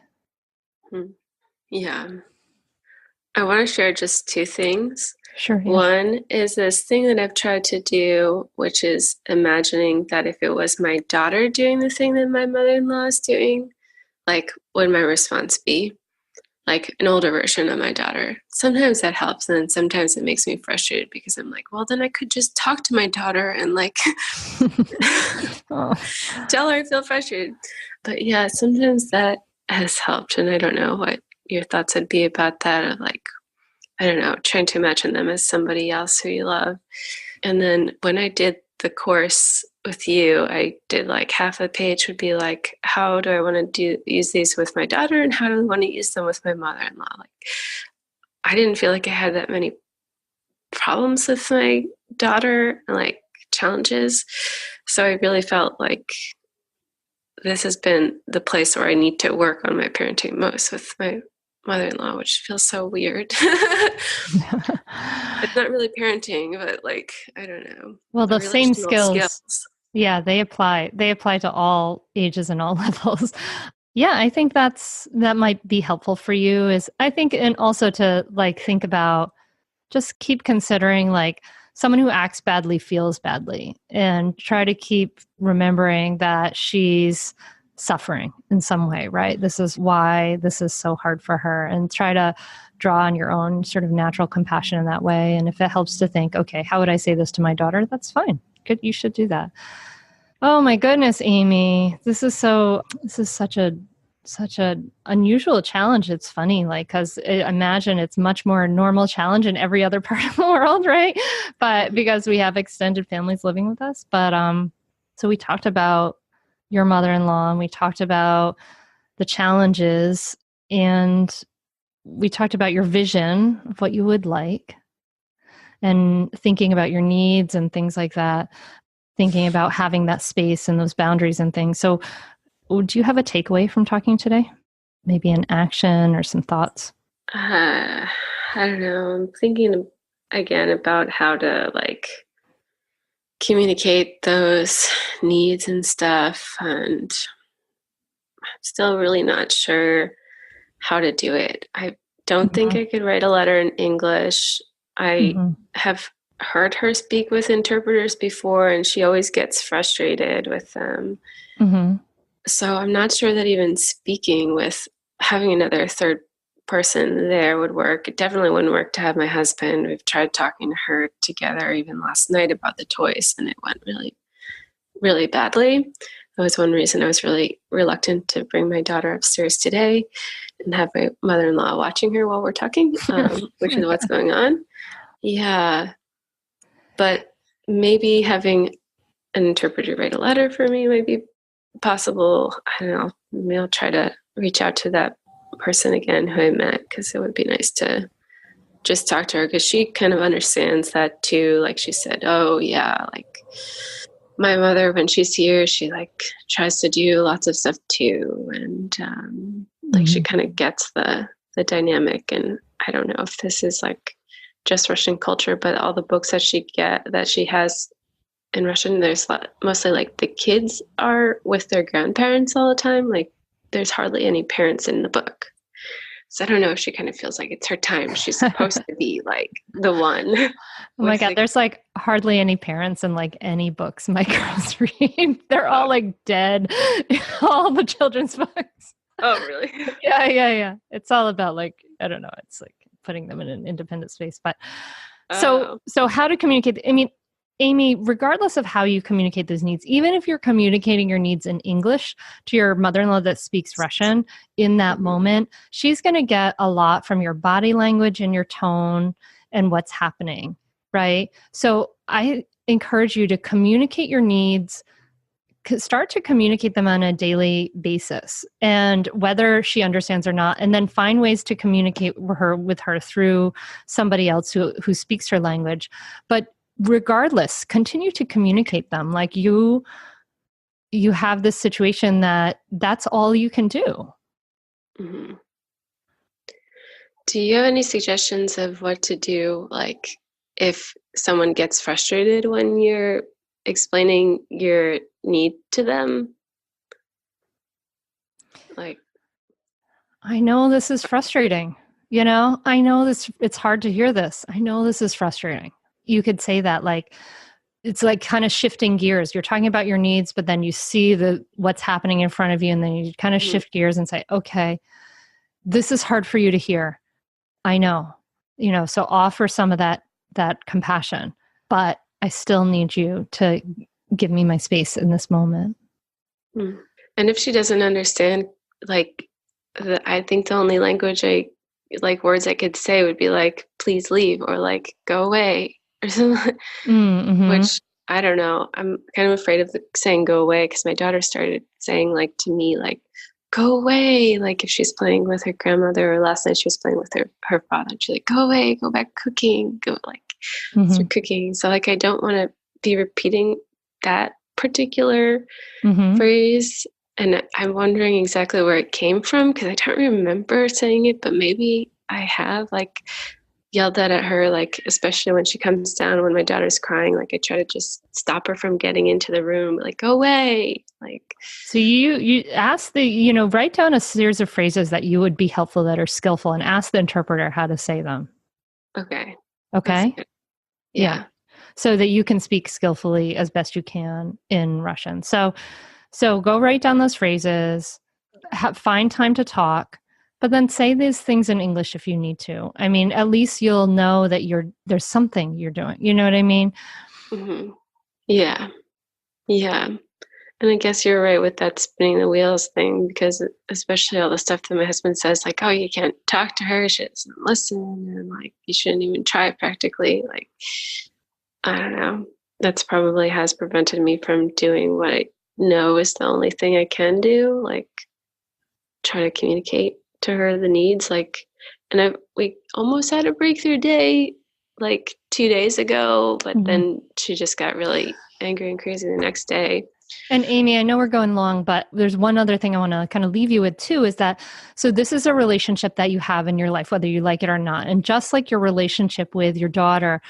Yeah. I want to share just 2 things. Sure. Yeah. One is this thing that I've tried to do, which is imagining that if it was my daughter doing the thing that my mother-in-law is doing, like, would my response be? Like an older version of my daughter. Sometimes that helps, and then sometimes it makes me frustrated because I'm like, well, then I could just talk to my daughter and like tell her I feel frustrated. But yeah, sometimes that has helped, and I don't know what your thoughts would be about that, of like, I don't know, trying to imagine them as somebody else who you love. And then when I did the course with you, I did like half a page would be like, how do I want to use these with my daughter, and how do I want to use them with my mother-in-law? Like, I didn't feel like I had that many problems with my daughter, like challenges. So I really felt like this has been the place where I need to work on my parenting most with my mother-in-law, which feels so weird. It's not really parenting, but like, I don't know. Well, the same skills. Yeah, they apply to all ages and all levels. Yeah, I think that might be helpful for you, and also to like think about, just keep considering like someone who acts badly feels badly, and try to keep remembering that she's suffering in some way, right? This is why this is so hard for her, and try to draw on your own sort of natural compassion in that way. And if it helps to think, okay, how would I say this to my daughter? That's fine. Good. You should do that. Oh my goodness, Amy, this is such a unusual challenge. It's funny, like, because imagine it's much more normal challenge in every other part of the world, right? But because we have extended families living with us. But so we talked about your mother-in-law, and we talked about the challenges, and we talked about your vision of what you would like, and thinking about your needs and things like that, thinking about having that space and those boundaries and things. So do you have a takeaway from talking today? Maybe an action or some thoughts? I don't know. I'm thinking again about how to like communicate those needs and stuff, and I'm still really not sure how to do it. I don't think I could write a letter in English. I have heard her speak with interpreters before, and she always gets frustrated with them. So I'm not sure that even speaking with having another third person there would work. It definitely wouldn't work to have my husband. We've tried talking to her together even last night about the toys, and it went really, really badly. That was one reason I was really reluctant to bring my daughter upstairs today and have my mother-in-law watching her while we're talking, which is what's going on. Yeah. But maybe having an interpreter write a letter for me might be possible. I don't know. Maybe I'll try to reach out to that person again who I met, because it would be nice to just talk to her, because she kind of understands that too. Like she said, oh yeah, like my mother, when she's here, she like tries to do lots of stuff too. And like she kind of gets the dynamic. And I don't know if this is like just Russian culture, but all the books that she has in Russian, there's mostly like the kids are with their grandparents all the time. Like there's hardly any parents in the book. So I don't know if she kind of feels like it's her time. She's supposed to be like the one. Oh my God, there's like hardly any parents in like any books my girls read. They're all like dead, all the children's books. Oh, really? Yeah. It's all about like, I don't know, it's like putting them in an independent space. But so how to communicate? I mean, Amy, regardless of how you communicate those needs, even if you're communicating your needs in English to your mother-in-law that speaks Russian in that moment, she's going to get a lot from your body language and your tone and what's happening, right? So I encourage you to communicate your needs, start to communicate them on a daily basis, and whether she understands or not, and then find ways to communicate with her through somebody else who speaks her language. But regardless, continue to communicate them. Like you have this situation that's all you can do. Mm-hmm. Do you have any suggestions of what to do, like if someone gets frustrated when you're explaining your need to them? Like, I know this is frustrating. I know this, it's hard to hear this. I know this is frustrating. You could say that, like, it's like kind of shifting gears. You're talking about your needs, but then you see what's happening in front of you, and then you kind of shift gears and say, okay, this is hard for you to hear. I know, so offer some of that compassion, but I still need you to give me my space in this moment. and if she doesn't understand, like, I think the only language words I could say would be like, please leave, or like, go away, or something. Which I don't know. I'm kind of afraid of saying go away, because my daughter started saying like to me, like, go away. Like if she's playing with her grandmother, or last night she was playing with her father, and she's like, go away, go back cooking, go like start cooking. So like, I don't want to be repeating that particular phrase. And I'm wondering exactly where it came from, because I don't remember saying it, but maybe I have like yelled that at her, like, especially when she comes down, when my daughter's crying, like I try to just stop her from getting into the room, like, go away. Like, so you ask write down a series of phrases that you would be helpful, that are skillful, and ask the interpreter how to say them. Okay. Yeah. So that you can speak skillfully as best you can in Russian. So go write down those phrases, find time to talk, but then say these things in English if you need to. I mean, at least you'll know that there's something you're doing. You know what I mean? Mm-hmm. Yeah. And I guess you're right with that spinning the wheels thing, because especially all the stuff that my husband says, like, oh, you can't talk to her, she doesn't listen, and like, you shouldn't even try practically. Like, I don't know. That's probably has prevented me from doing what I know is the only thing I can do, like try to communicate to her the needs. Like, and we almost had a breakthrough day like 2 days ago, but then she just got really angry and crazy the next day. And Amy, I know we're going long, but there's one other thing I want to kind of leave you with too, is that, so this is a relationship that you have in your life, whether you like it or not. And just like your relationship with your daughter,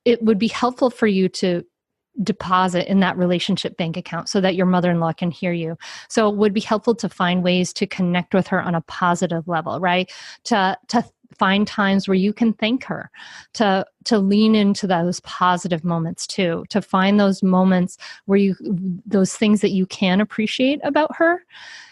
it would be helpful for you to deposit in that relationship bank account so that your mother-in-law can hear you. So it would be helpful to find ways to connect with her on a positive level, right? To find times where you can thank her, to lean into those positive moments too, to find those moments where those things that you can appreciate about her,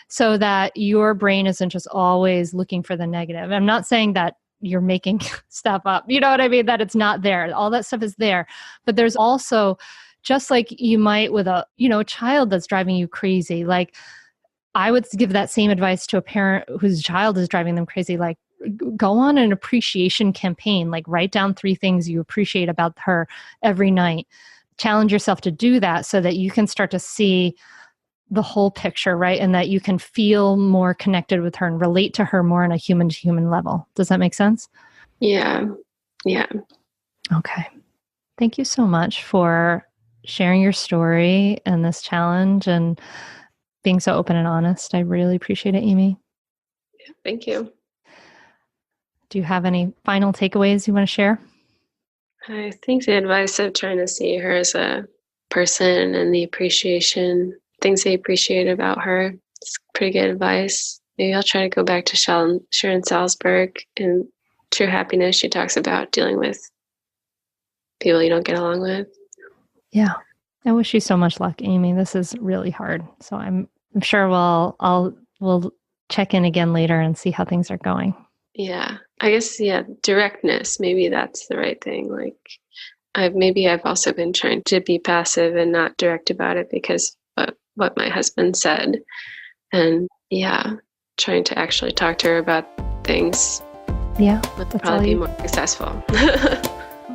so that your brain isn't just always looking for the negative. I'm not saying that you're making stuff up, you know what I mean? That it's not there. All that stuff is there. But there's also, just like you might with a, a child that's driving you crazy, like I would give that same advice to a parent whose child is driving them crazy. Like, go on an appreciation campaign, like write down 3 things you appreciate about her every night. Challenge yourself to do that so that you can start to see the whole picture, right? And that you can feel more connected with her and relate to her more on a human to human level. Does that make sense? Yeah. Yeah. Okay. Thank you so much for sharing your story and this challenge and being so open and honest. I really appreciate it, Amy. Yeah, thank you. Do you have any final takeaways you want to share? I think the advice of trying to see her as a person and the appreciation, things they appreciate about her, it's pretty good advice. Maybe I'll try to go back to Sharon Salzberg and True Happiness. She talks about dealing with people you don't get along with. Yeah. I wish you so much luck, Amy. This is really hard. So I'm sure we'll check in again later and see how things are going. Yeah. I guess, directness. Maybe that's the right thing. Like I've also been trying to be passive and not direct about it because of what my husband said. And trying to actually talk to her about things. Yeah. Would probably be more successful.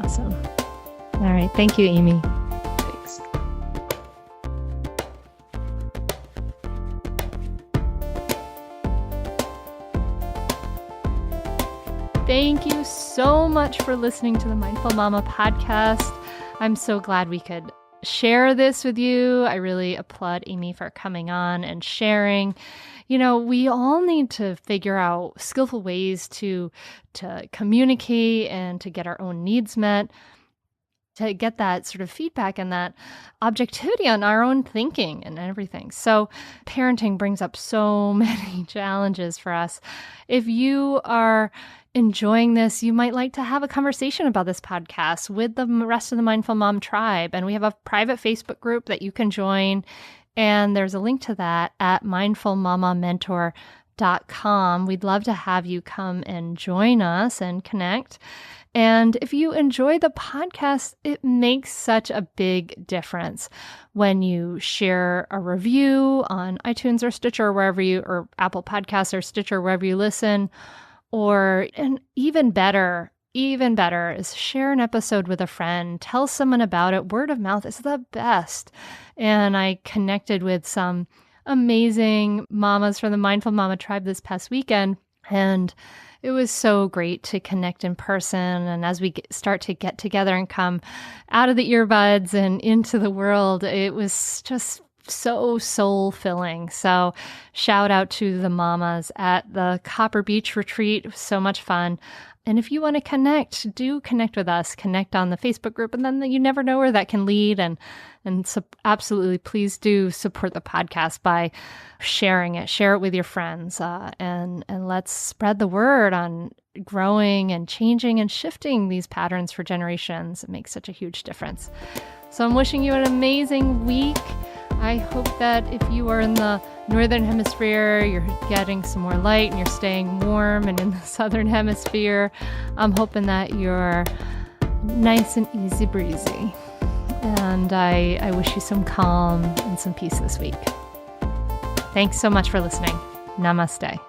Awesome. All right. Thank you, Amy. Thanks. Thank you so much for listening to the Mindful Mama podcast. I'm so glad we could share this with you. I really applaud Amy for coming on and sharing. We all need to figure out skillful ways to communicate and to get our own needs met, to get that sort of feedback and that objectivity on our own thinking and everything. So parenting brings up so many challenges for us. If you are enjoying this, you might like to have a conversation about this podcast with the rest of the Mindful Mom tribe. And we have a private Facebook group that you can join. And there's a link to that at mindfulmamamentor.com. We'd love to have you come and join us and connect. And if you enjoy the podcast, it makes such a big difference when you share a review on iTunes or Stitcher, or Apple Podcasts or Stitcher, wherever you listen. And even better is share an episode with a friend, tell someone about it. Word of mouth is the best. And I connected with some amazing mamas from the Mindful Mama tribe this past weekend. And it was so great to connect in person. And as we start to get together and come out of the earbuds and into the world, it was just so soul-filling. So shout out to the mamas at the Copper Beach retreat. It was so much fun. And if you want to connect, do connect with us. Connect on the Facebook group, and then you never know where that can lead. And absolutely, please do support the podcast by sharing it. Share it with your friends, and let's spread the word on growing and changing and shifting these patterns for generations. It makes such a huge difference. So I'm wishing you an amazing week. I hope that if you are in the Northern Hemisphere, you're getting some more light and you're staying warm, and in the Southern Hemisphere, I'm hoping that you're nice and easy breezy. And I wish you some calm and some peace this week. Thanks so much for listening. Namaste.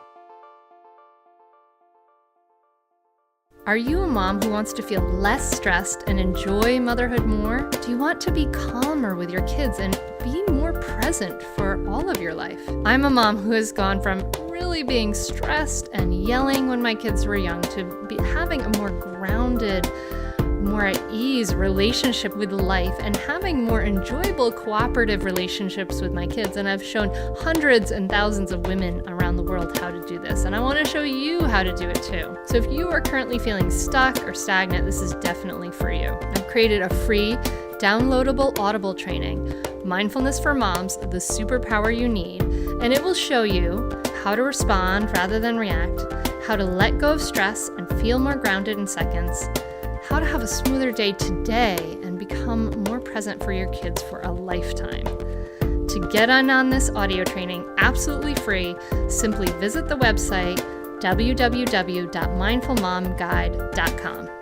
Are you a mom who wants to feel less stressed and enjoy motherhood more? Do you want to be calmer with your kids and be more present for all of your life? I'm a mom who has gone from really being stressed and yelling when my kids were young to having a more grounded, more at ease relationship with life and having more enjoyable cooperative relationships with my kids. And I've shown hundreds and thousands of women around the world how to do this. And I want to show you how to do it too. So if you are currently feeling stuck or stagnant, this is definitely for you. I've created a free downloadable Audible training, Mindfulness for Moms, the superpower you need. And it will show you how to respond rather than react, how to let go of stress and feel more grounded in seconds, how to have a smoother day today and become more present for your kids for a lifetime. To get on this audio training absolutely free, simply visit the website www.mindfulmomguide.com.